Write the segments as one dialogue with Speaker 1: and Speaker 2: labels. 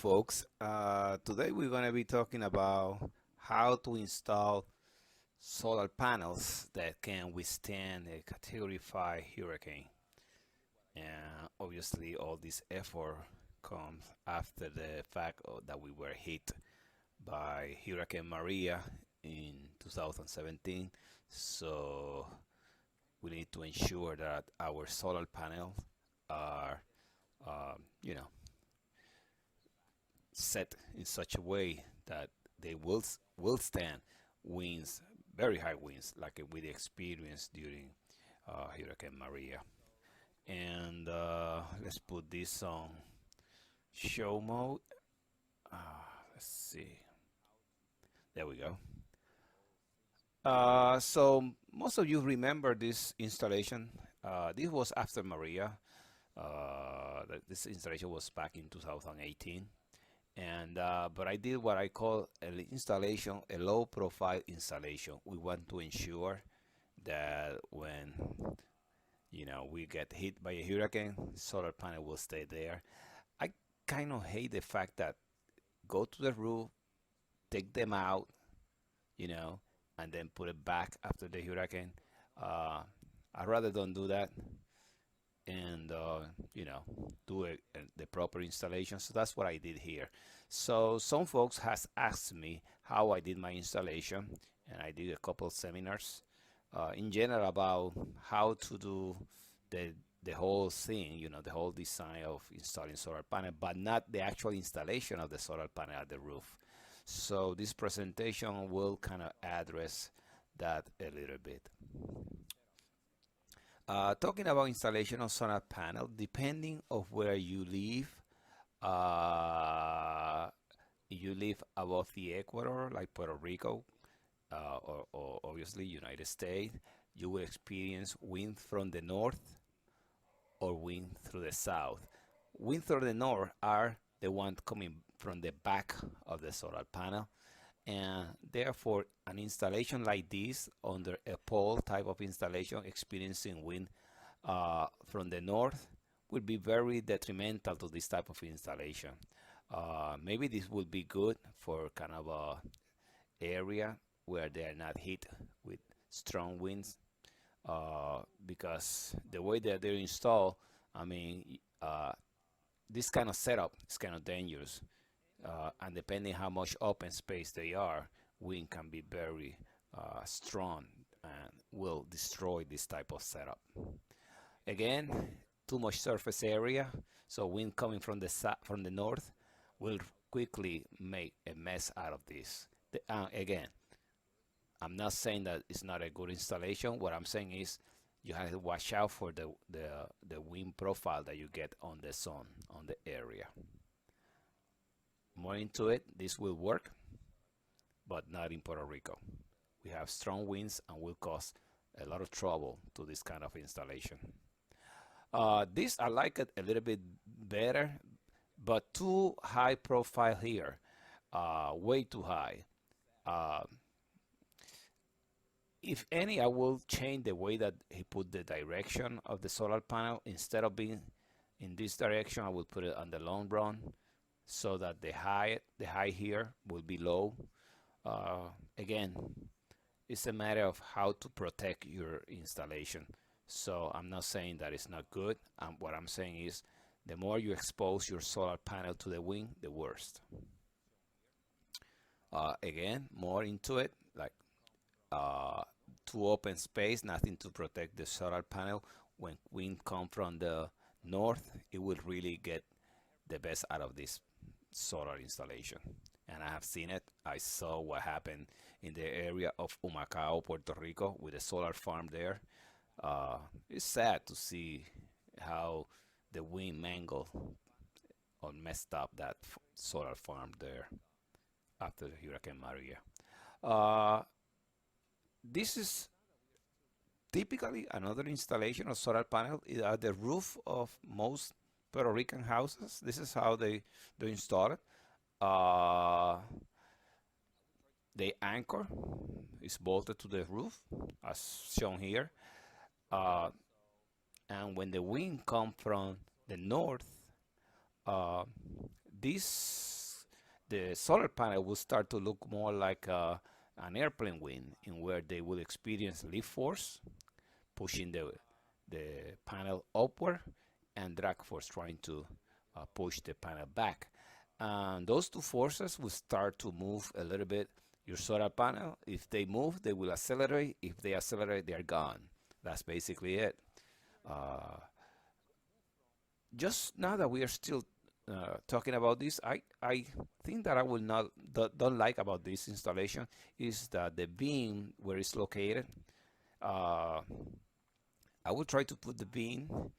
Speaker 1: folks. Today we're going to be talking about how to install solar panels that can withstand a Category 5 hurricane. And obviously, all this effort comes after the fact that we were hit by Hurricane Maria in 2017. So we need to ensure that our solar panels are, you know, set in such a way that they will stand winds, very high winds, like we experienced during Hurricane Maria. And let's put this on show mode. Uh, let's see. There we go. So most of you remember this installation. This was after Maria. This installation was back in 2018. And but I did what I call an installation, a low profile installation. We want to ensure that when we get hit by a hurricane, solar panel will stay there. I kind of hate the fact that go to the roof, take them out, and then put it back after the hurricane. I rather don't do that and do the proper installation. So that's what I did here. So some folks has asked me how I did my installation, and I did a couple of seminars in general about how to do the whole thing, the whole design of installing solar panel, but not the actual installation of the solar panel at the roof. So this presentation will kind of address that a little bit. Talking about installation of solar panel, depending of where you live, you live above the equator, like Puerto Rico, or obviously United States, you will experience wind from the north or wind through the south. Wind through the north are the ones coming from the back of the solar panel, and therefore an installation like this under a pole type of installation experiencing wind from the north will be very detrimental to this type of installation. Maybe this would be good for kind of a area where they are not hit with strong winds, because the way that they're installed, I mean, this kind of setup is kind of dangerous. And depending how much open space they are, wind can be very strong and will destroy this type of setup. Again, too much surface area, so wind coming from the north will quickly make a mess out of this. Again, I'm not saying that it's not a good installation. What I'm saying is you have to watch out for the wind profile that you get on the sun, on the area. More into it, this will work, but not in Puerto Rico. We have strong winds and will cause a lot of trouble to this kind of installation. This I like it a little bit better, but too high profile here, way too high. If any, I will change the way that he put the direction of the solar panel. Instead of being in this direction, I will put it on the long run, so that the high here will be low. Again, it's a matter of how to protect your installation. So I'm not saying that it's not good. What I'm saying is the more you expose your solar panel to the wind, the worse. Again, more into it, like too open space, nothing to protect the solar panel. When wind come from the north, it will really get the best out of this solar installation. And I have seen it. I saw what happened in the area of Humacao, Puerto Rico, with a solar farm there. It's sad to see how the wind mangled or messed up that solar farm there after Hurricane Maria. This is typically another installation of solar panel at the roof of most Puerto Rican houses. This is how they install it. The anchor is bolted to the roof, as shown here. And when the wind comes from the north, this the solar panel will start to look more like an airplane wing, in where they will experience lift force pushing the panel upward, and drag force trying to push the panel back. And those two forces will start to move a little bit your solar panel. If they move, they will accelerate. If they accelerate, they're gone. That's basically it. Uh, just now that we are still talking about this, I think that I will not don't like about this installation is that the beam where it's located. I will try to put the beam,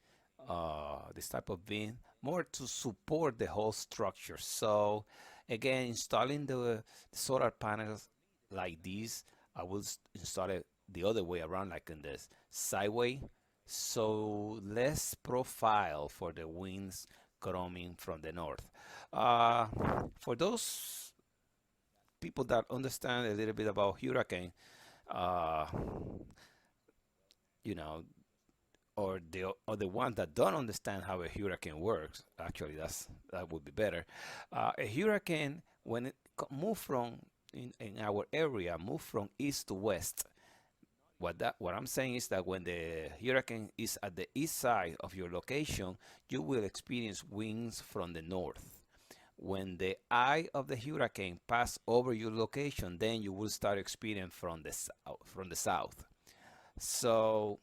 Speaker 1: this type of beam, more to support the whole structure. So again, installing the solar panels like this, I will install it the other way around, like in this sideway, so less profile for the winds coming from the north. For those people that understand a little bit about hurricane, uh, you know, or the ones that don't understand how a hurricane works, actually that would be better. A hurricane, when it move from in our area, move from east to west. What I'm saying is that when the hurricane is at the east side of your location, you will experience winds from the north. When the eye of the hurricane pass over your location, then you will start experiencing from the south. So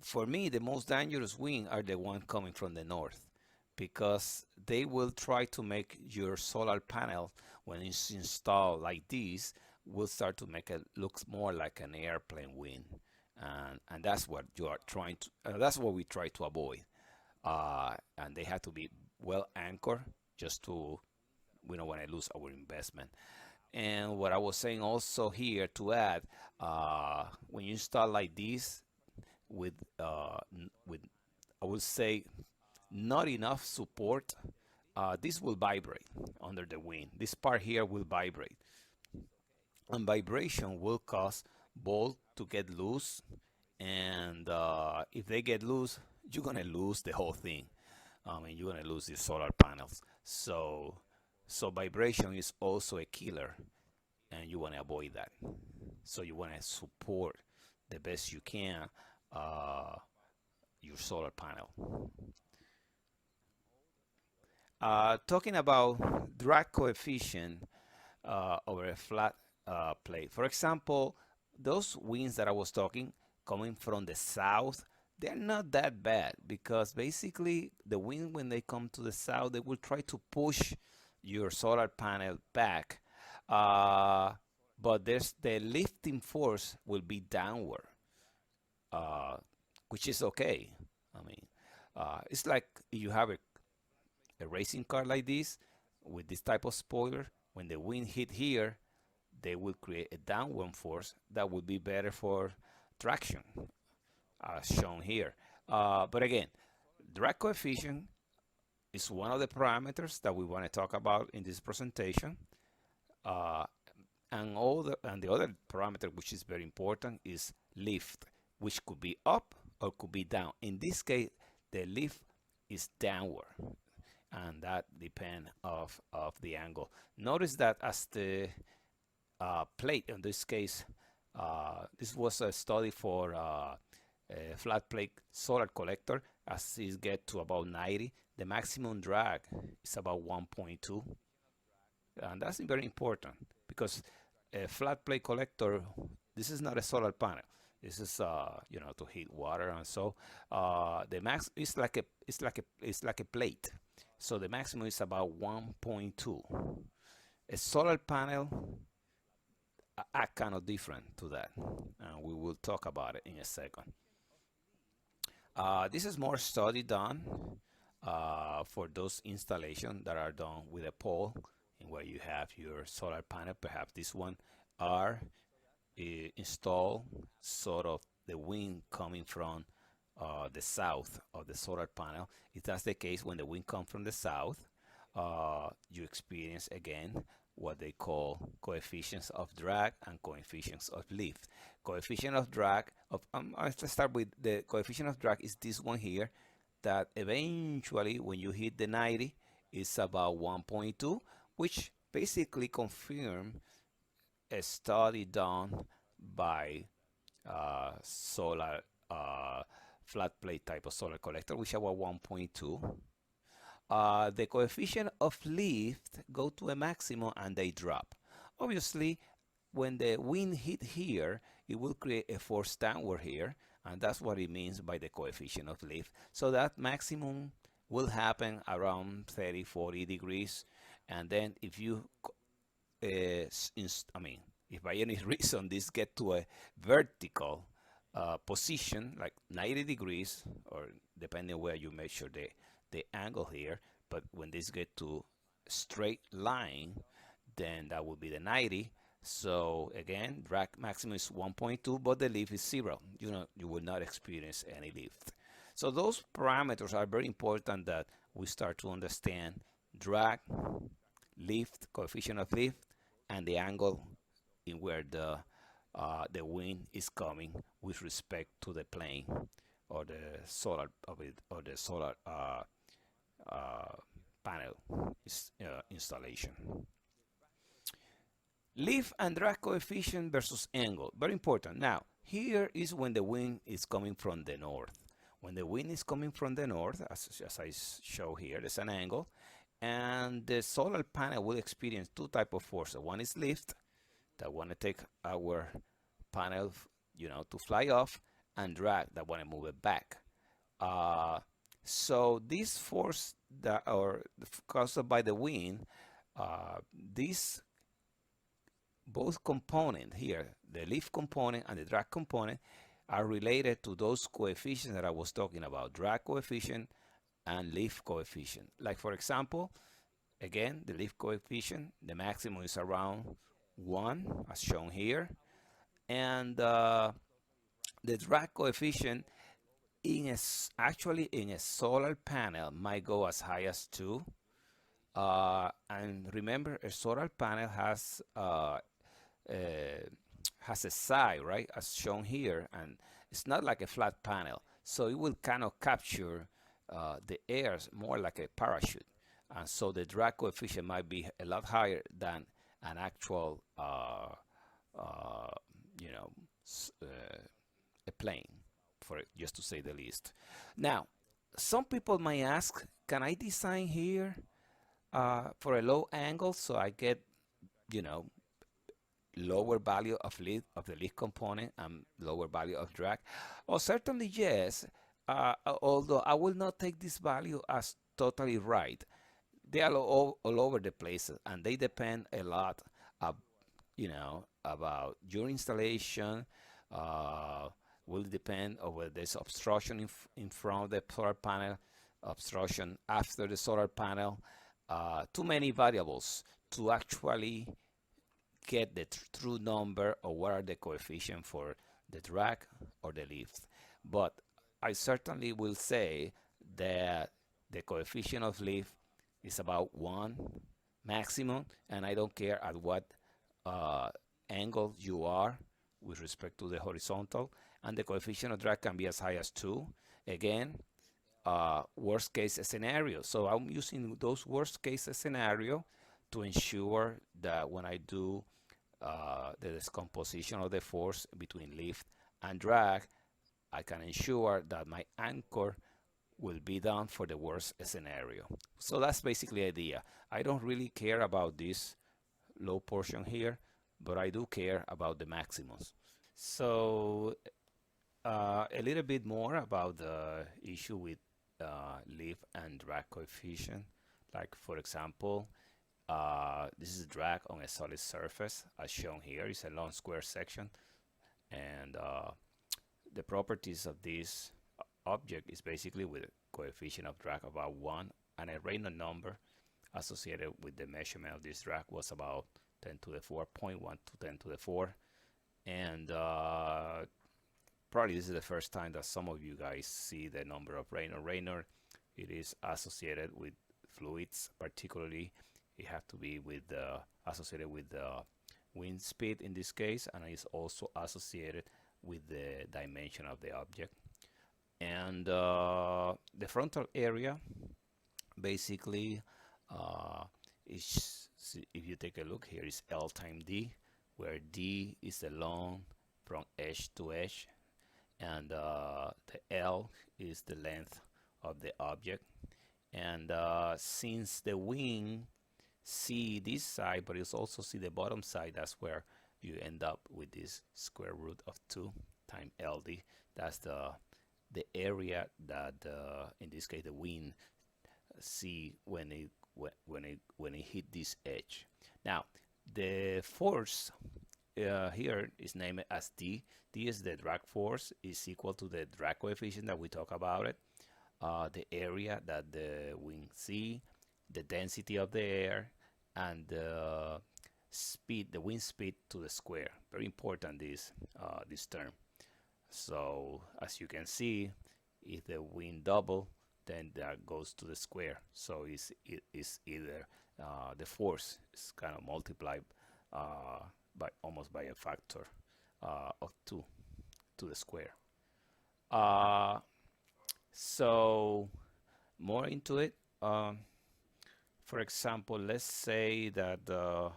Speaker 1: for me, the most dangerous winds are the ones coming from the north, because they will try to make your solar panel, when it's installed like this, will start to make it look more like an airplane wing, and that's what you are trying to. That's what we try to avoid. And they have to be well anchored, just to we don't want to lose our investment. And what I was saying also here to add, when you install like this with I would say not enough support, this will vibrate under the wind. This part here will vibrate, and vibration will cause bolt to get loose, and if they get loose, you're gonna lose the whole thing. I mean, you're gonna lose the solar panels. So vibration is also a killer, and you want to avoid that. So you want to support the best you can your solar panel. Talking about drag coefficient over a flat plate. For example, those winds that I was talking coming from the south, they're not that bad, because basically the wind, when they come to the south, they will try to push your solar panel back, but there's the lifting force will be downward, which is okay. I mean, it's like you have a racing car like this with this type of spoiler. When the wind hit here, they will create a downward force that would be better for traction, as shown here. But again, drag coefficient is one of the parameters that we want to talk about in this presentation. And the other parameter, which is very important, is lift, which could be up or could be down. In this case, the lift is downward, and that depends of the angle. Notice that as the plate, in this case, this was a study for a flat plate solar collector. As it get to about 90, the maximum drag is about 1.2, and that's very important, because a flat plate collector, this is not a solar panel. This is to heat water, and so the max is like a plate. So the maximum is about 1.2. A solar panel are kind of different to that, and we will talk about it in a second. This is more study done for those installations that are done with a pole, in where you have your solar panel. Perhaps this one are installed sort of the wind coming from the south of the solar panel. If that's the case, when the wind comes from the south, you experience again what they call coefficients of drag and coefficients of lift. Coefficient of drag let's start with the coefficient of drag is this one here, that eventually when you hit the 90 it's about 1.2. which basically confirm a study done by solar flat plate type of solar collector, which are 1.2. The coefficient of lift go to a maximum and they drop. Obviously, when the wind hit here, it will create a force downward here, and that's what it means by the coefficient of lift. So that maximum will happen around 30, 40 degrees, and then if you if by any reason this get to a vertical position, like 90 degrees, or depending where you measure the angle here, but when this get to straight line, then that will be the 90. So again, drag maximum is 1.2, but the lift is 0. You will not experience any lift. So those parameters are very important that we start to understand: drag, lift, coefficient of lift, and the angle in where the wind is coming with respect to the plane or the solar panel installation. Lift and drag coefficient versus angle, very important. Now here is when the wind is coming from the north. When the wind is coming from the north, as I show here, there's an angle, and the solar panel will experience two types of forces. One is lift, that want to take our panel, to fly off, and drag, that want to move it back. So this force that are caused by the wind, these both components here, the lift component and the drag component, are related to those coefficients that I was talking about: drag coefficient and lift coefficient. Like for example, again, the lift coefficient, the maximum is around 1, as shown here, and the drag coefficient actually in a solar panel might go as high as 2. And remember, a solar panel has a side, right, as shown here, and it's not like a flat panel, so it will kind of capture the air more like a parachute, and so the drag coefficient might be a lot higher than an actual a plane, for it, just to say the least. Now, some people might ask, can I design here for a low angle so I get lower value of the lift component and lower value of drag? Well, certainly yes, although I will not take this value as totally right. They are all over the place, and they depend a lot about your installation. Will depend on whether there's obstruction in front of the solar panel, obstruction after the solar panel. Too many variables to actually get the true number of what are the coefficient for the drag or the lift. But I certainly will say that the coefficient of lift is about 1 maximum, and I don't care at what angle you are with respect to the horizontal, and the coefficient of drag can be as high as 2. Again, worst case scenario. So I'm using those worst case scenario to ensure that when I do the decomposition of the force between lift and drag, I can ensure that my anchor will be done for the worst scenario. So that's basically the idea. I don't really care about this low portion here, but I do care about the maximums. So a little bit more about the issue with lift and drag coefficient. Like for example, this is drag on a solid surface, as shown here. It's a long square section, and the properties of this object is basically with a coefficient of drag about 1, and a Reynolds number associated with the measurement of this drag was about 10 to the 4.1 to 10 to the 4. And probably this is the first time that some of you guys see the number of Reynolds. Reynolds, it is associated with fluids, particularly it has to be with associated with the wind speed in this case, and it's also associated with the dimension of the object. And the frontal area basically is if you take a look here, is L times D, where D is the long from edge to edge, and the L is the length of the object. And since the wing see this side, but it's also see the bottom side, that's where you end up with this square root of 2 times LD. That's the area that in this case the wing see when it hit this edge. Now the force here is named as D. D is the drag force, is equal to the drag coefficient that we talk about it, the area that the wing see, the density of the air, and the speed, the wind speed to the square. Very important, this term. So as you can see, if the wind double, then that goes to the square. So it's either the force is kind of multiplied by almost by a factor of 2 to the square. So more into it. For example, let's say that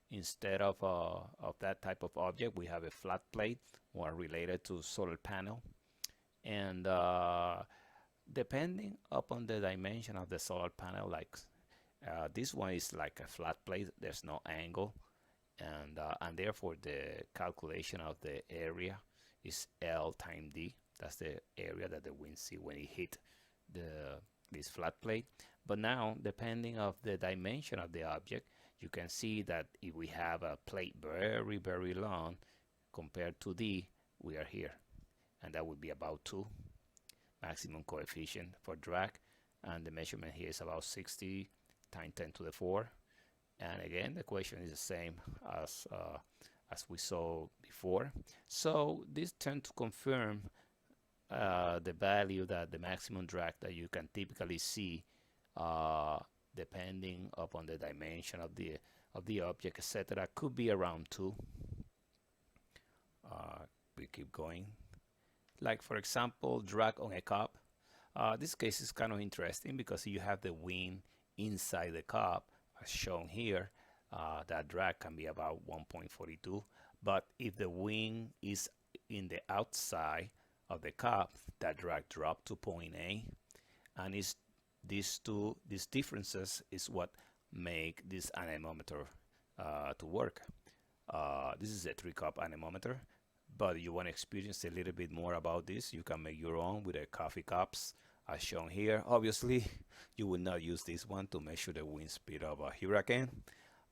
Speaker 1: instead of that type of object, we have a flat plate, one related to solar panel, and depending upon the dimension of the solar panel, like this one is like a flat plate, there's no angle, and therefore the calculation of the area is L times D. That's the area that the wind see when it hit this flat plate. But now, depending of the dimension of the object, you can see that if we have a plate very, very long compared to D, we are here, and that would be about 2 maximum coefficient for drag, and the measurement here is about 60 times 10 to the 4. And again, the question is the same as we saw before. So this tends to confirm the value that the maximum drag that you can typically see depending upon the dimension of the object, etc., could be around 2. We keep going. Like for example, drag on a cup. This case is kind of interesting because you have the wing inside the cup, as shown here. That drag can be about 1.42. But if the wing is in the outside of the cup, that drag drop to 0.8, and it's these differences is what make this anemometer to work. This is a 3-cup anemometer, but you want to experience a little bit more about this, you can make your own with the coffee cups as shown here. Obviously, you will not use this one to measure the wind speed of a hurricane,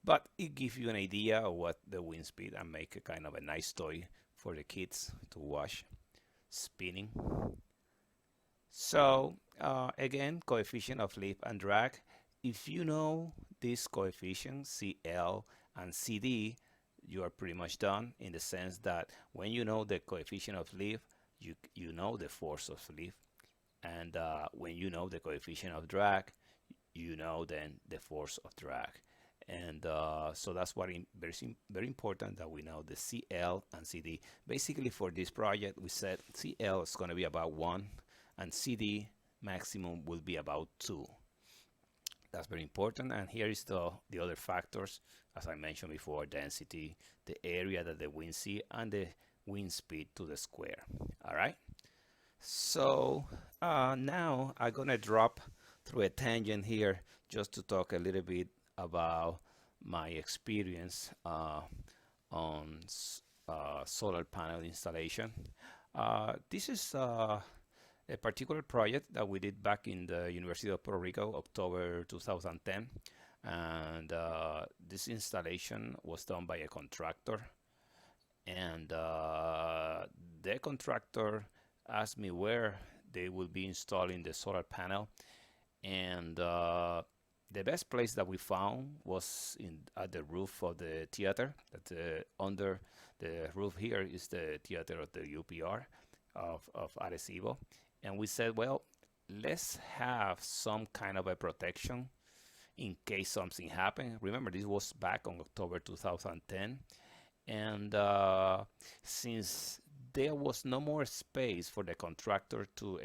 Speaker 1: but it gives you an idea of what the wind speed, and make a kind of a nice toy for the kids to watch spinning. So again, coefficient of lift and drag. If you know this coefficient, CL and CD, you are pretty much done, in the sense that when you know the coefficient of lift, you know the force of lift, and when you know the coefficient of drag, you know then the force of drag. And so that's what very important that we know the CL and CD. Basically for this project, we said CL is going to be about 1, and CD maximum will be about 2. That's very important. And here is the other factors, as I mentioned before: density, the area that the wind see, and the wind speed to the square. All right. So now I'm gonna drop through a tangent here just to talk a little bit about my experience on solar panel installation. This is a particular project that we did back in the University of Puerto Rico, October 2010, and this installation was done by a contractor, and the contractor asked me where they will be installing the solar panel, and the best place that we found was at the roof of the theater. That under the roof here is the theater of the UPRA of Arecibo. And we said, well, let's have some kind of a protection in case something happened. Remember, this was back on October 2010. And since there was no more space for the contractor to,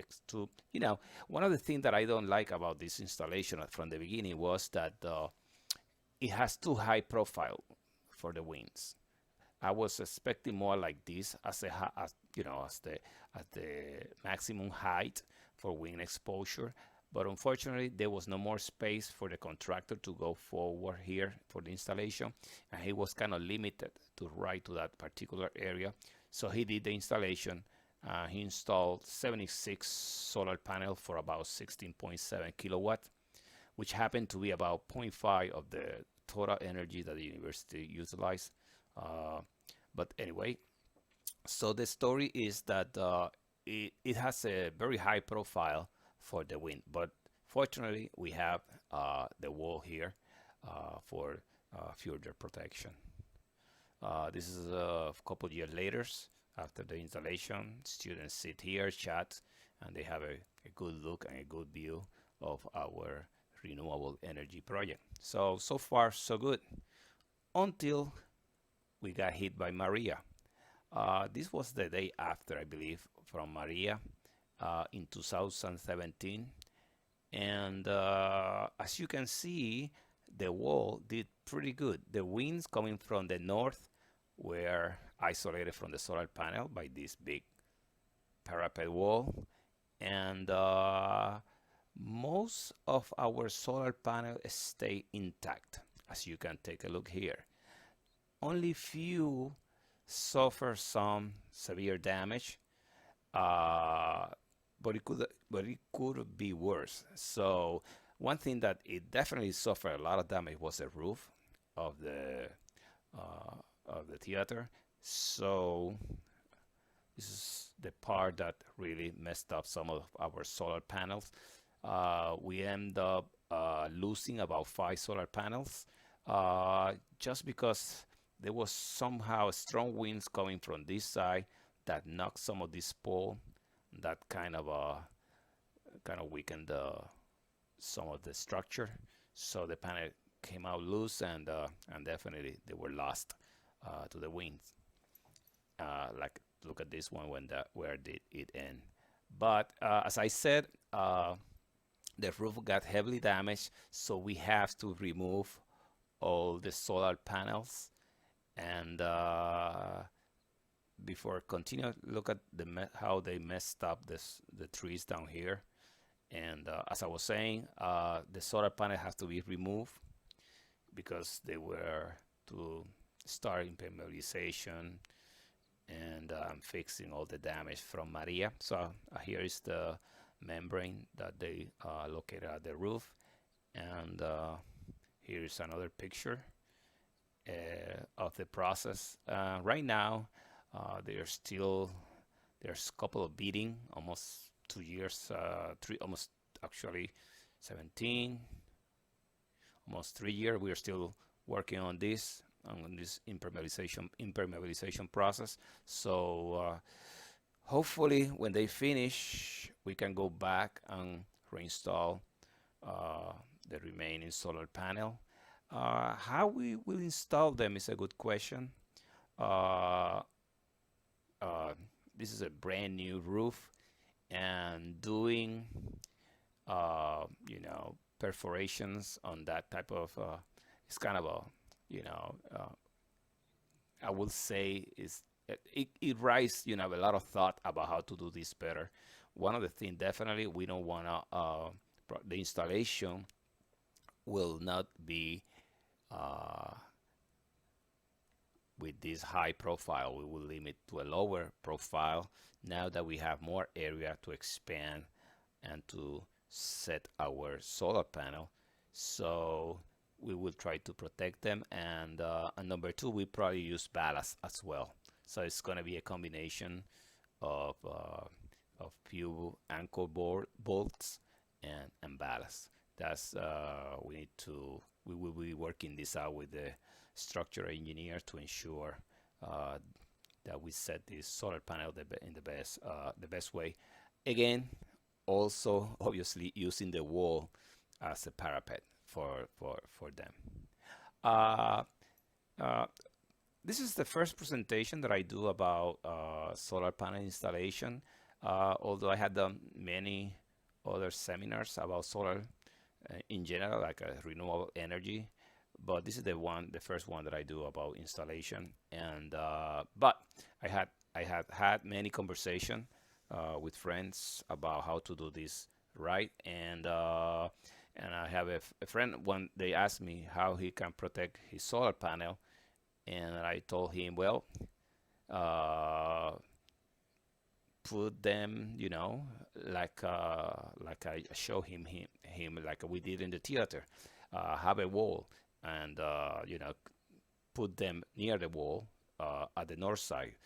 Speaker 1: you know, one of the things that I don't like about this installation from the beginning was that it has too high profile for the winds. I was expecting more like this as as you know, as the maximum height for wind exposure, but unfortunately there was no more space for the contractor to go forward here for the installation, and he was kind of limited to right to that particular area. So he did the installation. He installed 76 solar panels for about 16.7 kilowatt, which happened to be about 0.5 of the total energy that the university utilized. But anyway, so the story is that it has a very high profile for the wind, but fortunately we have the wall here for further protection. This is a couple years later after the installation. Students sit here, chat, and they have a good look and a good view of our renewable energy project. So far so good, until we got hit by Maria. This was the day after, I believe, from Maria in 2017. And as you can see, the wall did pretty good. The winds coming from the north were isolated from the solar panel by this big parapet wall. And most of our solar panels stay intact, as you can take a look here. Only few suffer some severe damage, but it could be worse. So one thing that it definitely suffered a lot of damage was the roof of the theater. So this is the part that really messed up some of our solar panels. We end up losing about 5 solar panels just because there was somehow strong winds coming from this side that knocked some of this pole, that kind of weakened some of the structure. So the panel came out loose, and definitely they were lost to the winds. Like look at this one where did it end? But as I said, the roof got heavily damaged, so we have to remove all the solar panels. And before continue, look at how they messed up the trees down here. And as I was saying, the solar panel has to be removed because they were to start impermeabilization and fixing all the damage from Maria. So here is the membrane that they located at the roof, and here is another picture of the process. Right now, there's a couple of beating, almost 2 years, almost actually 17, almost 3 years. We are still working on this impermeabilization process. So hopefully, when they finish, we can go back and reinstall the remaining solar panel. How we will install them is a good question. This is a brand new roof, and doing perforations on that type of it's kind of a I would say it rise a lot of thought about how to do this better. One of the things, definitely, we don't want to the installation will not be with this high profile. We will limit to a lower profile now that we have more area to expand and to set our solar panel. So we will try to protect them, and number 2, we probably use ballast as well. So it's going to be a combination of few anchor bolts and ballast. That's we will be working this out with the structural engineer to ensure that we set this solar panel in the best way. Again, also obviously using the wall as a parapet for them. This is the first presentation that I do about solar panel installation, although I had done many other seminars about solar in general, like renewable energy. but this is the first one that I do about installation. And but I had many conversation with friends about how to do this right. And I have a friend, when they asked me how he can protect his solar panel, and I told him, well, uh, put them, like I show him like we did in the theater, have a wall, and put them near the wall at the north side.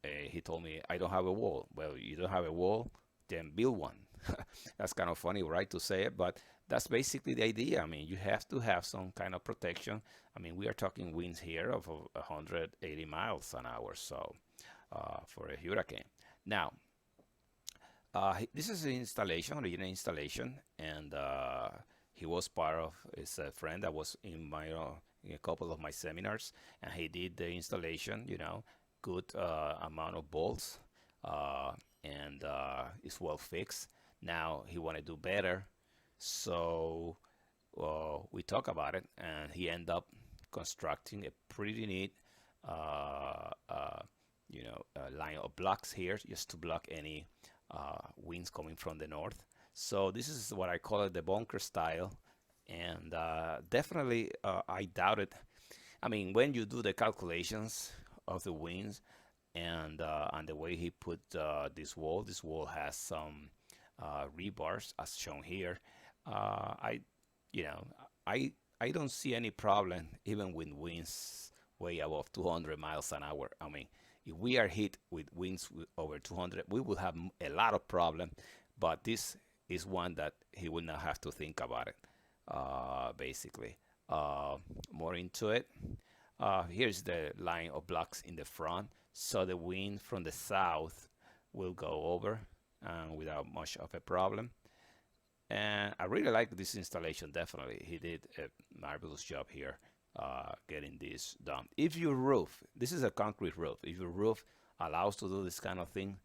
Speaker 1: He told me, I don't have a wall. Well, you don't have a wall, then build one. That's kind of funny, right, to say it, but that's basically the idea. I mean, you have to have some kind of protection. I mean, we are talking winds here of 180 miles an hour, so for a hurricane. Now, this is an installation, original installation, and he was part of, his friend that was in my in a couple of my seminars, and he did the installation, good amount of bolts, and it's well fixed. Now he want to do better, so we talk about it, and he ended up constructing a pretty neat line of blocks here, just to block any winds coming from the north. So this is what I call it, the bunker style, and definitely I doubt it. I mean, when you do the calculations of the winds and the way he put this wall has some rebars as shown here. I you know I don't see any problem even with winds way above 200 miles an hour. I mean, if we are hit with winds over 200, we will have a lot of problem, but this is one that he will not have to think about it, basically. More into it. Here's the line of blocks in the front, so the wind from the south will go over without much of a problem. And I really like this installation. Definitely, he did a marvelous job here getting this done. If your roof, this is a concrete roof, if your roof allows to do this kind of thing,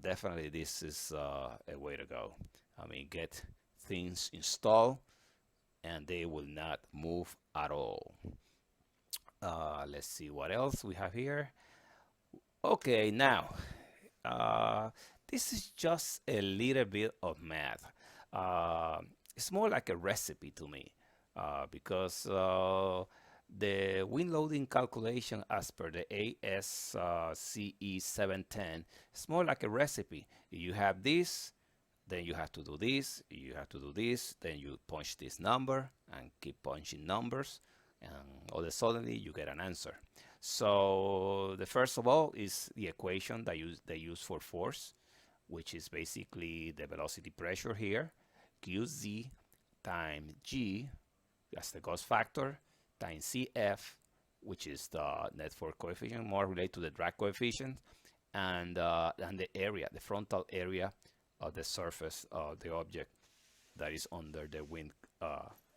Speaker 1: definitely this is a way to go. I mean, get things installed and they will not move at all. Let's see what else we have here. Okay, now this is just a little bit of math. It's more like a recipe to me, because the wind loading calculation as per the ASCE 710, it's more like a recipe. You have this, then you have to do this, you have to do this, then you punch this number and keep punching numbers, and all of a sudden you get an answer. So the first of all is the equation that they use for force, which is basically the velocity pressure here, QZ times G, that's the gust factor, times CF, which is the net force coefficient, more related to the drag coefficient, and the area, the frontal area of the surface of the object that is under the wind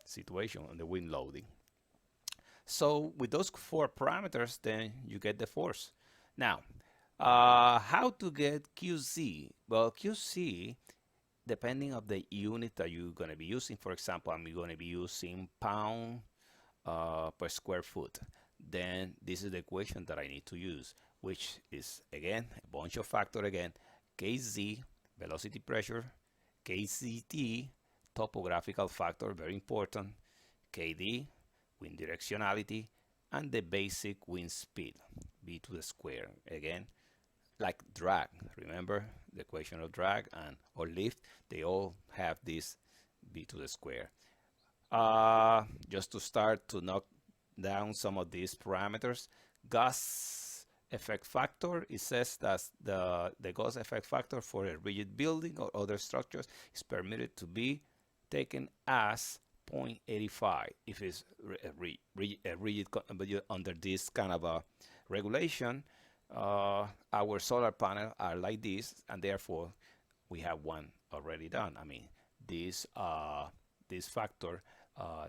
Speaker 1: situation, on the wind loading. So with those four parameters, then you get the force. Now, how to get QC? Well, QC, depending on the unit that you're going to be using. For example, I'm going to be using pound per square foot. Then this is the equation that I need to use, which is, again, a bunch of factors again. Kz, velocity pressure. Kct, topographical factor, very important. Kd, wind directionality. And the basic wind speed, v to the square. Again, like drag, remember the equation of drag and or lift, they all have this v to the square. Just to start to knock down some of these parameters, Gauss effect factor, it says that the Gauss effect factor for a rigid building or other structures is permitted to be taken as 0.85 if it's a rigid under this kind of a regulation. Our solar panel are like this, and therefore we have one already done. I mean, this factor,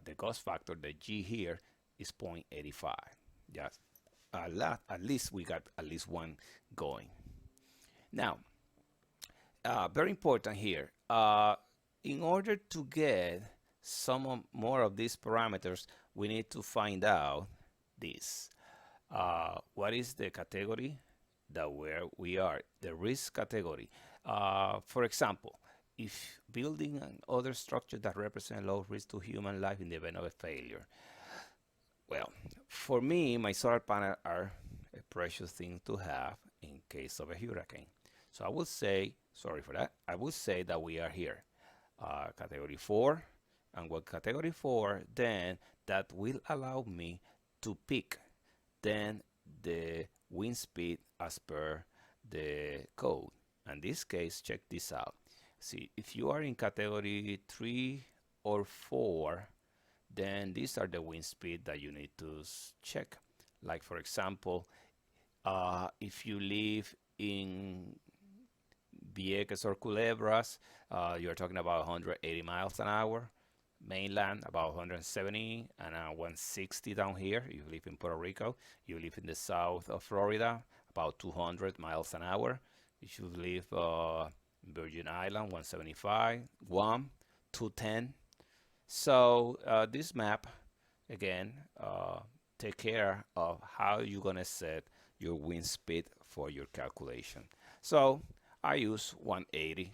Speaker 1: the Gauss factor, the G here is 0.85. Yes, at least we got at least one going. Now, very important here. In order to get some more of these parameters, we need to find out this. What is the category that where we are, the risk category? For example, if building and other structure that represent low risk to human life in the event of a failure. Well, for me, my solar panel are a precious thing to have in case of a hurricane. So I will say, sorry for that, I will say that we are here, category 4. And with category 4, then that will allow me to pick then the wind speed as per the code. In this case, check this out. See, if you are in category 3 or 4, then these are the wind speed that you need to check. Like for example, if you live in Vieques or Culebras, you're talking about 180 miles an hour. Mainland about 170 and 160 down here. You live in Puerto Rico. You live in the south of Florida, about 200 miles an hour. If you live Virgin Island, 175, Guam, 210. So this map, again, take care of how you're gonna set your wind speed for your calculation. So I use 180,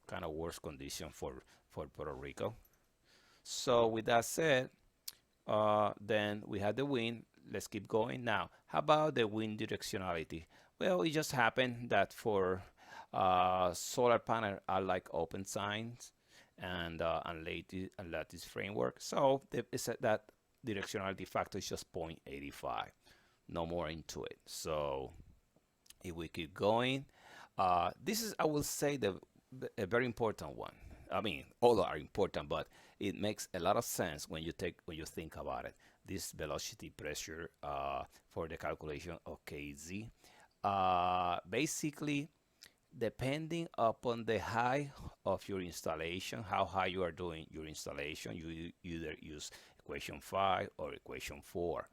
Speaker 1: kind of worst condition for Puerto Rico. So with that said, then we have the wind. Let's keep going. Now, how about the wind directionality? Well, it just happened that for solar panel are like open signs and lattice framework. So that directionality factor is just 0.85, no more into it. So if we keep going, this is, I will say, a very important one. I mean, all are important, but it makes a lot of sense when you think about it. This velocity pressure for the calculation of KZ. Basically, depending upon the height of your installation, how high you are doing your installation, you either use equation 5 or equation 4.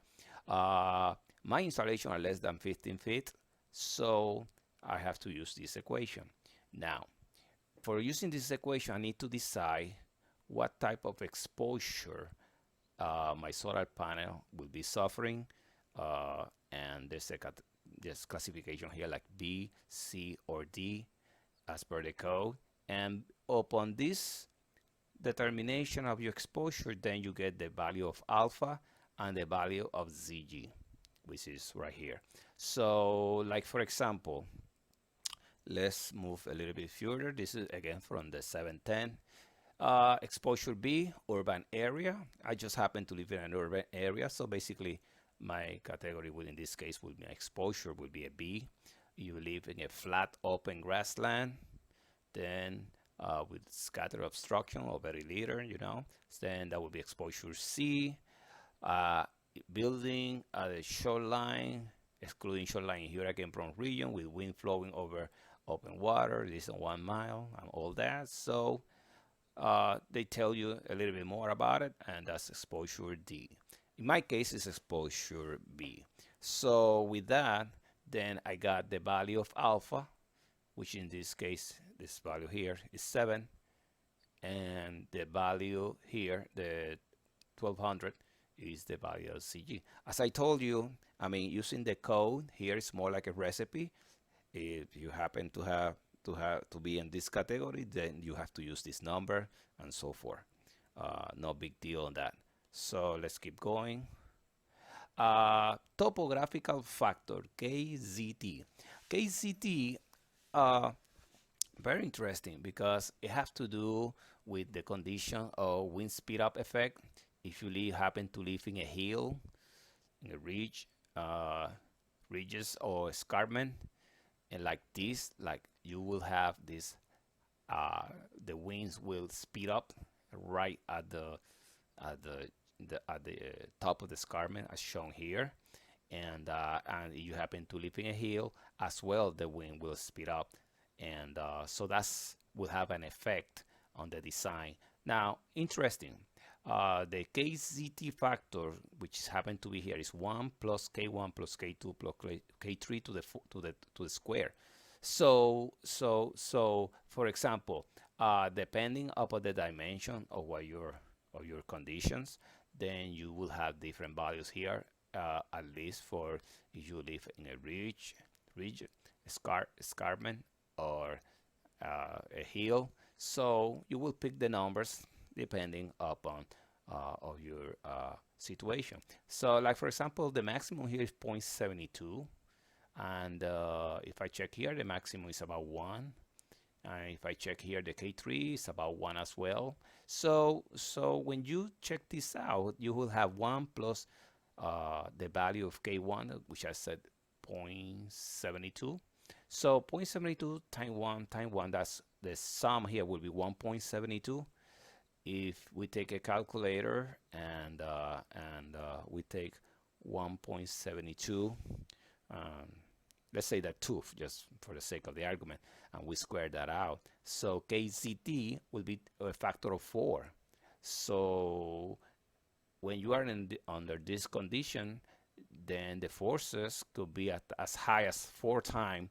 Speaker 1: My installation are less than 15 feet, so I have to use this equation. Now, for using this equation, I need to decide what type of exposure my solar panel will be suffering. And there's classification here like B, C, or D as per the code. And upon this determination of your exposure, then you get the value of alpha and the value of ZG, which is right here. So like for example, let's move a little bit further. This is again from the 710. Exposure B, urban area. I just happen to live in an urban area, so basically my category would, in this case, would be exposure would be a B. You live in a flat open grassland, then with scatter obstruction or very little, you know, then that would be exposure C. Building at the shoreline, excluding shoreline in hurricane-prone region with wind flowing over open water, less than 1 mile, and all that. So they tell you a little bit more about it, and that's exposure D. In my case, it's exposure B. So with that, then I got the value of alpha, which in this case, this value here is 7, and the value here, the 1200, is the value of CG. As I told you, I mean, using the code here is more like a recipe. If you happen to be in this category, then you have to use this number and so forth. No big deal on that. So let's keep going. Topographical factor, KZT. KZT, very interesting because it has to do with the condition of wind speed up effect. If you happen to live in a hill, in a ridge, ridges or escarpment, and like this, like you will have this, the winds will speed up right at the top of the escarpment as shown here, and you happen to live in a hill as well, the wind will speed up, and so that's will have an effect on the design. Now, interesting, the KZT factor, which happen to be here, is 1 plus K1 plus K2 plus K3 to the square. So for example, depending upon the dimension of your conditions, then you will have different values here, at least for if you live in a ridge, escarpment, or a hill. So you will pick the numbers depending upon of your situation. So like for example, the maximum here is 0.72, and if I check here, the maximum is about 1. And if I check here, the K3 is about 1 as well. So when you check this out, you will have 1 plus the value of K1, which I said 0.72. So 0.72 times 1, that's the sum here will be 1.72. If we take a calculator and we take 1.72, let's say that 2, just for the sake of the argument, and we square that out. So KZT will be a factor of 4. So when you are under this condition, then the forces could be at as high as 4 times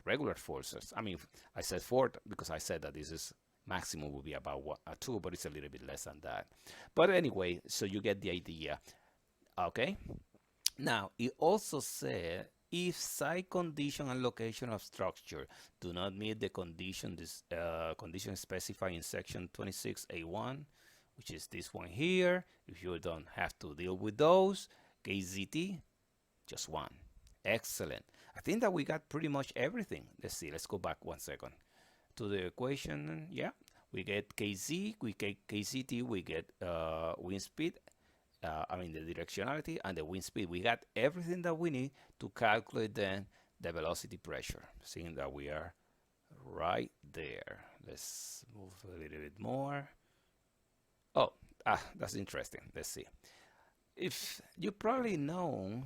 Speaker 1: regular forces. I mean, I said 4 because I said that this is maximum will be about 2, but it's a little bit less than that. But anyway, so you get the idea. Okay. Now, it also said if site condition and location of structure do not meet the condition specified in section 26A1, which is this one here, if you don't have to deal with those, KZT, just 1. Excellent. I think that we got pretty much everything. Let's see, let's go back 1 second to the equation. Yeah, we get KZ, we get KZT, we get wind speed, I mean the directionality and the wind speed. We got everything that we need to calculate then the velocity pressure, seeing that we are right there. Let's move a little bit more. Oh, that's interesting. Let's see. If you probably know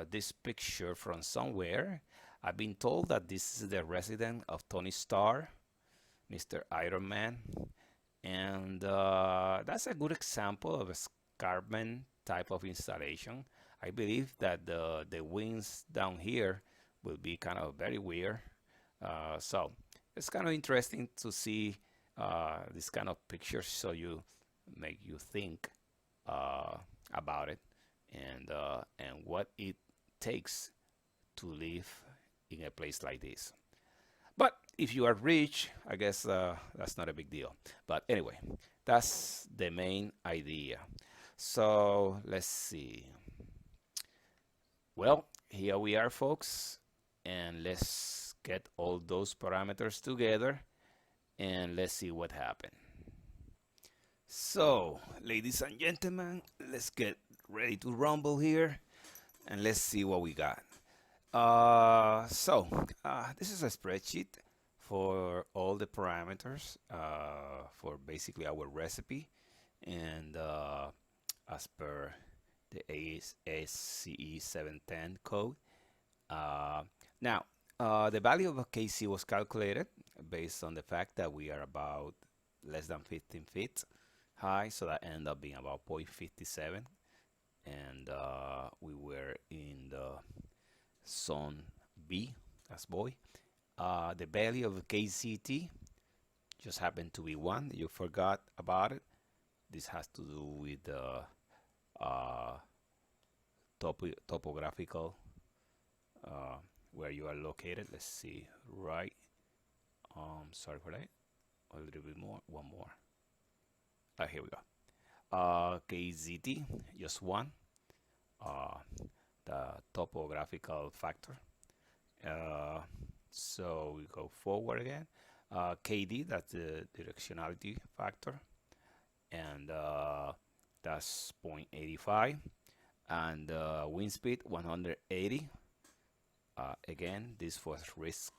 Speaker 1: this picture from somewhere, I've been told that this is the residence of Tony Starr, Mr. Iron Man. And that's a good example of a escarpment type of installation. I believe that the winds down here will be kind of very weird. So it's kind of interesting to see this kind of pictures, so you make you think about it and what it takes to live in a place like this. But if you are rich, I guess that's not a big deal. But anyway, that's the main idea. So let's see. Well, here we are, folks, and let's get all those parameters together and let's see what happened. So, ladies and gentlemen, let's get ready to rumble here and let's see what we got. This is a spreadsheet for all the parameters for basically our recipe, and as per the ASCE 710 code. Now, the value of a KC was calculated based on the fact that we are about less than 15 feet high, so that ended up being about 0.57, and we were in the zone B, as boy. The value of KCT just happened to be 1. You forgot about it. This has to do with the topographical where you are located. Let's see, right. Sorry for that. A little bit more. One more. Here we go. KZT, just 1. The topographical factor. So we go forward again. KD, that's the directionality factor, and that's 0.85, and wind speed 180. Again, this was risk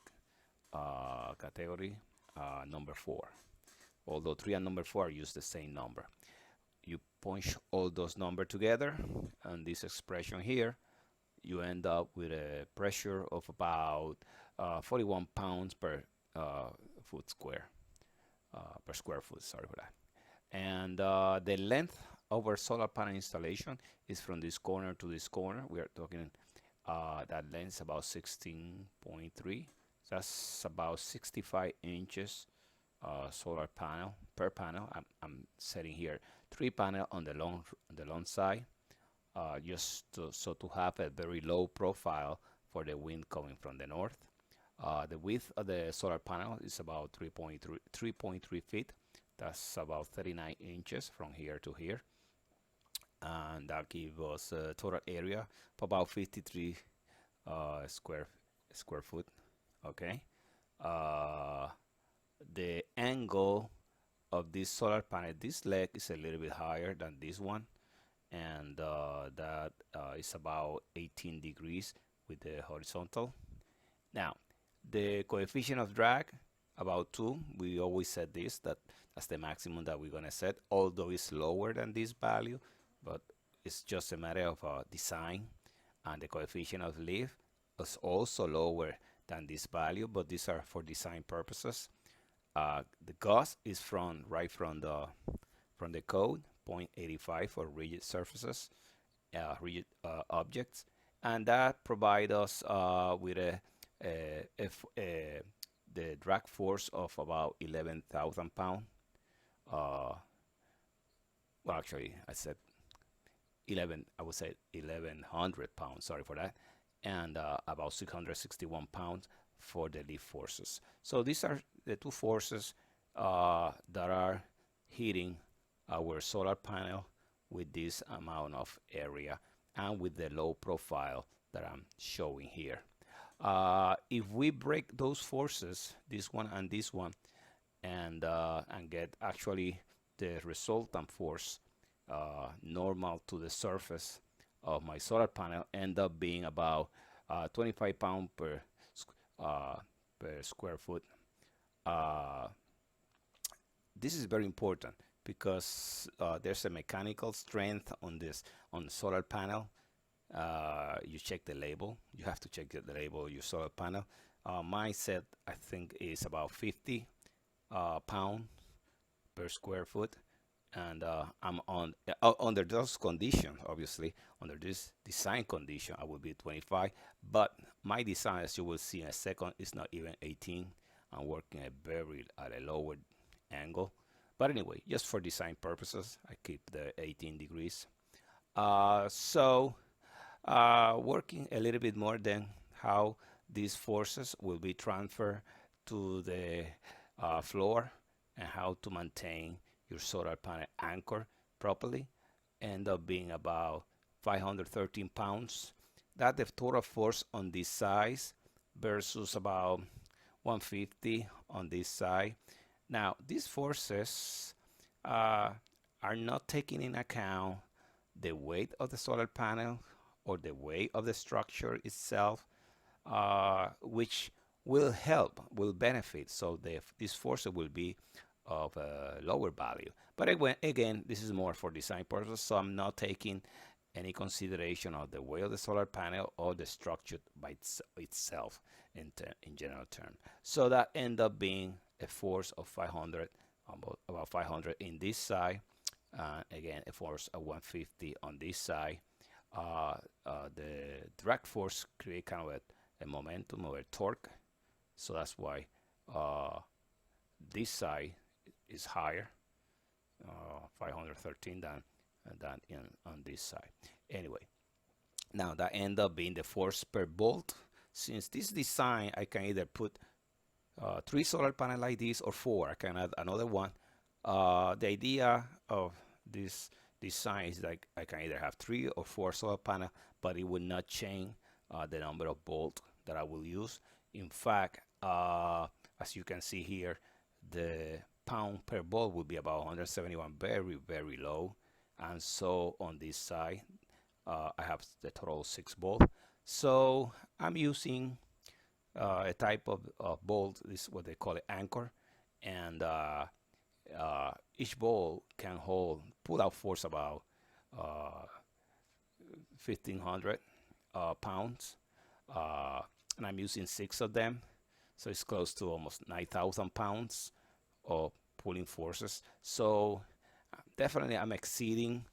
Speaker 1: category number 4. Although 3 and number 4 use the same number. You punch all those numbers together, and this expression here, you end up with a pressure of about 41 pounds per square foot. Sorry for that. And the length of our solar panel installation is from this corner to this corner. We are talking that length is about 16.3. That's about 65 inches solar panel per panel. I'm setting here 3 panel on the long side, so to have a very low profile for the wind coming from the north. The width of the solar panel is about 3.3 feet. That's about 39 inches from here to here, and that gives us a total area of about 53 square foot. Okay. The angle of this solar panel, this leg is a little bit higher than this one, and that is about 18 degrees with the horizontal. Now, the coefficient of drag, about 2. We always said this, that's the maximum that we're gonna set, although it's lower than this value, but it's just a matter of design. And the coefficient of lift is also lower than this value, but these are for design purposes. The gauge is right from the code, 0.85 for rigid surfaces, rigid objects, and that provides us with the drag force of about 11,000 pounds. Well, actually, I said 11. I would say 1,100 pounds. Sorry for that, and about 661 pounds for the lift forces. So these are the two forces that are hitting our solar panel with this amount of area and with the low profile that I'm showing here. If we break those forces, this one and this one, and get actually the resultant force normal to the surface of my solar panel, end up being about 25 pounds per square foot. This is very important because there's a mechanical strength on the solar panel. You check the label. You have to check the label of your solar panel. Mine said, I think, is about 50 pounds per square foot, and I'm under those conditions. Obviously, under this design condition, I will be 25. But my design, as you will see in a second, is not even 18. I'm working at a lower angle. But anyway, just for design purposes, I keep the 18 degrees. Working a little bit more than how these forces will be transferred to the floor and how to maintain your solar panel anchor properly, end up being about 513 pounds. That's the total force on this side versus about 150 on this side. Now, these forces are not taking in account the weight of the solar panel or the weight of the structure itself, which will benefit. So this force will be of a lower value. But again, this is more for design purposes, so I'm not taking any consideration of the weight of the solar panel or the structure by itself in general term. So that end up being a force of 500, about 500 in this side. Again, a force of 150 on this side. The drag force create kind of a momentum or a torque. So that's why this side is higher, 513 than on this side. Anyway, now that end up being the force per bolt. Since this design, I can either put 3 solar panels like this or 4. I can add another one. The idea of this design is like I can either have 3 or 4 solar panels, but it will not change the number of bolts that I will use. In fact, as you can see here, the pound per bolt will be about 171, very, very low. And so on this side, I have the total 6 bolts. So I'm using a type of bolt. This is what they call it, anchor, and each bolt can pull out force about 1,500 pounds, and I'm using 6 of them, so it's close to almost 9,000 pounds of pulling forces. So definitely I'm exceeding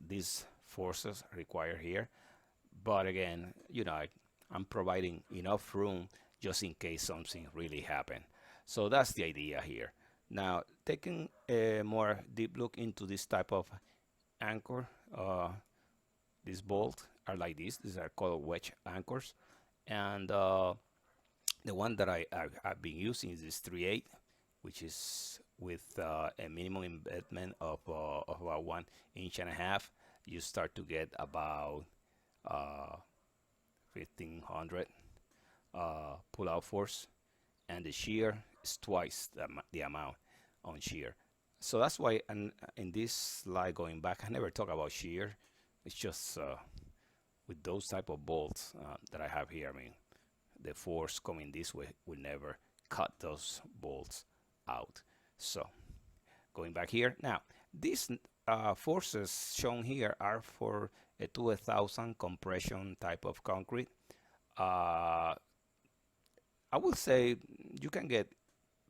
Speaker 1: these forces required here, but again, you know, I'm providing enough room just in case something really happened. So that's the idea here. Now, taking a more deep look into this type of anchor, these bolts are like this. These are called wedge anchors. And the one that I've been using is this 3/8, which is with a minimum embedment of about 1.5 inches. You start to get about 1500 pull-out force, and the shear is twice the amount on shear. So that's why, and in this slide going back, I never talk about shear. It's just with those type of bolts that I have here. I mean, the force coming this way will never cut those bolts out. So going back here now, these forces shown here are for a 2000 compression type of concrete. I would say you can get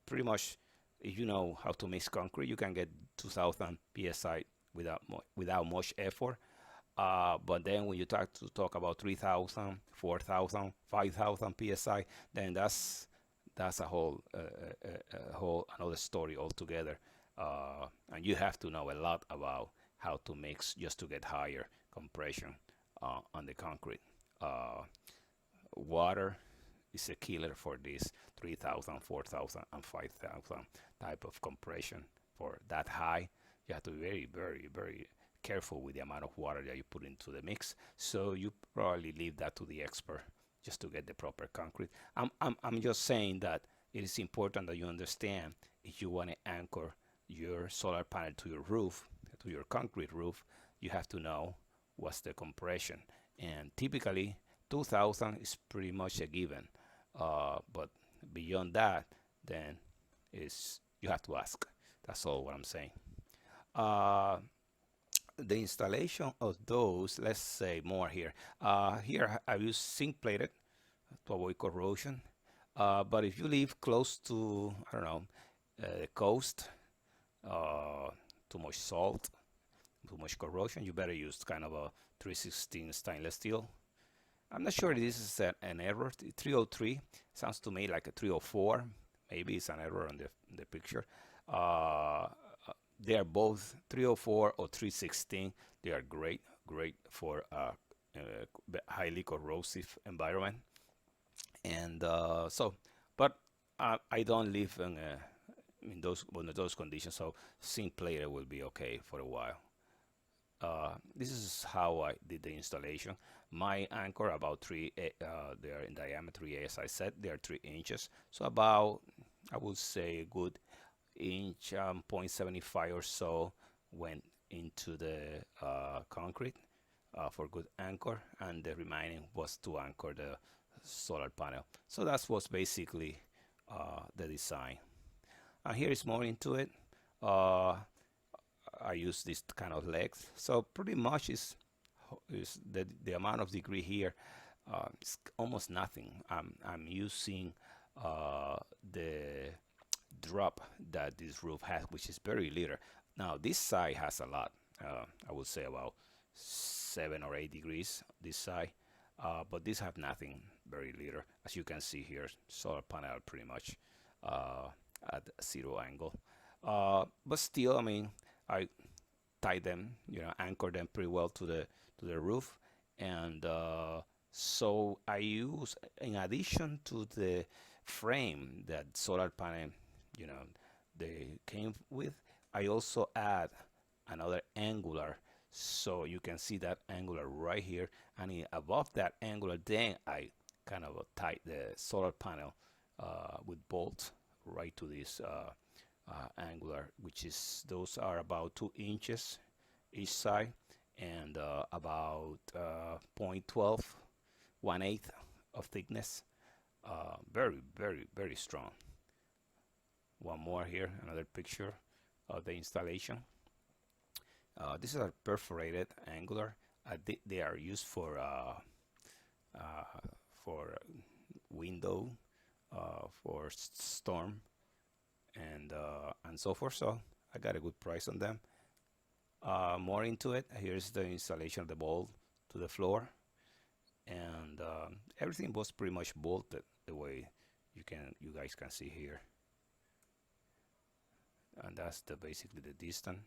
Speaker 1: pretty much, if you know how to mix concrete, you can get 2000 psi without much effort. But then when you talk about 3000, 4000, 5000 psi, then that's a whole another story altogether. And you have to know a lot about how to mix just to get higher compression on the concrete. Water is a killer for this 3000, 4000, and 5000 type of compression. For that high, you have to be very, very, very careful with the amount of water that you put into the mix. So you probably leave that to the expert just to get the proper concrete. I'm just saying that it is important that you understand, if you want to anchor your solar panel to your roof, to your concrete roof, you have to know what's the compression. And typically 2000 is pretty much a given, but beyond that, then you have to ask. That's all what I'm saying. The installation of those, let's say more here. Here I use zinc plated to avoid corrosion. But if you live close to, I don't know, the coast, too much salt, too much corrosion, you better use kind of a 316 stainless steel. I'm not sure if this is an error. 303 sounds to me like a 304. Maybe it's an error on the picture. They are both 304 or 316. They are great for highly corrosive environment. And but I don't live in those conditions, so zinc plated will be okay for a while. This is how I did the installation. My anchor about they are in diameter, as I said, they are 3 inches. So about, I would say, a good inch, 0.75 or so went into the concrete for good anchor, and the remaining was to anchor the solar panel. So that was basically the design. And here is more into it. I use this kind of legs, so pretty much is the amount of degree here. It's almost nothing. I'm using the drop that this roof has, which is very little. Now this side has a lot. I would say about 7 or 8 degrees this side, but this have nothing, very little. As you can see here, solar panel pretty much at 0 angle. But still, I mean, I tie them, anchor them pretty well to the roof, and so I use, in addition to the frame that solar panel, they came with, I also add another angular, so you can see that angular right here, and above that angular, then I kind of tie the solar panel with bolts right to this angular, which is, those are about 2 inches each side, and about 0.12, 1/8 of thickness. Very, very, very strong. One more here, another picture of the installation. This is a perforated angular. They are used for window, for storm, and so forth. So I got a good price on them. More into it, here's the installation of the bolt to the floor, and everything was pretty much bolted the way you guys can see here. and that's basically the distance,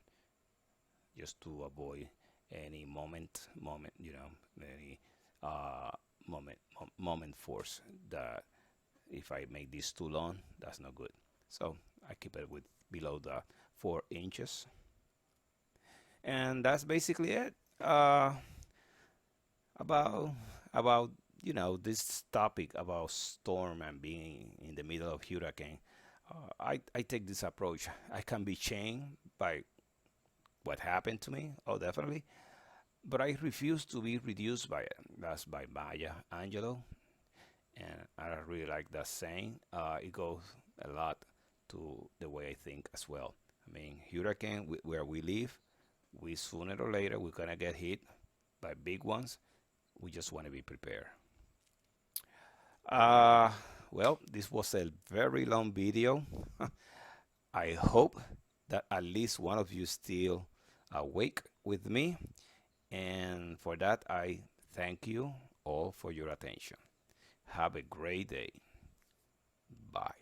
Speaker 1: just to avoid any moment, any uh, moment force that if I make this too long, that's not good. So I keep it with below the 4 inches, and that's basically it. About about this topic about storm and being in the middle of hurricane. I take this approach. I can be changed by what happened to me. Oh, definitely. But I refuse to be reduced by it. That's by Maya Angelou, and I really like that saying. It goes a lot to the way I think as well. I mean, hurricane where we live, we sooner or later we're gonna get hit by big ones. We just want to be prepared. Uh, well, this was a very long video. I hope that at least one of you still awake with me. And for that, I thank you all for your attention. Have a great day. Bye.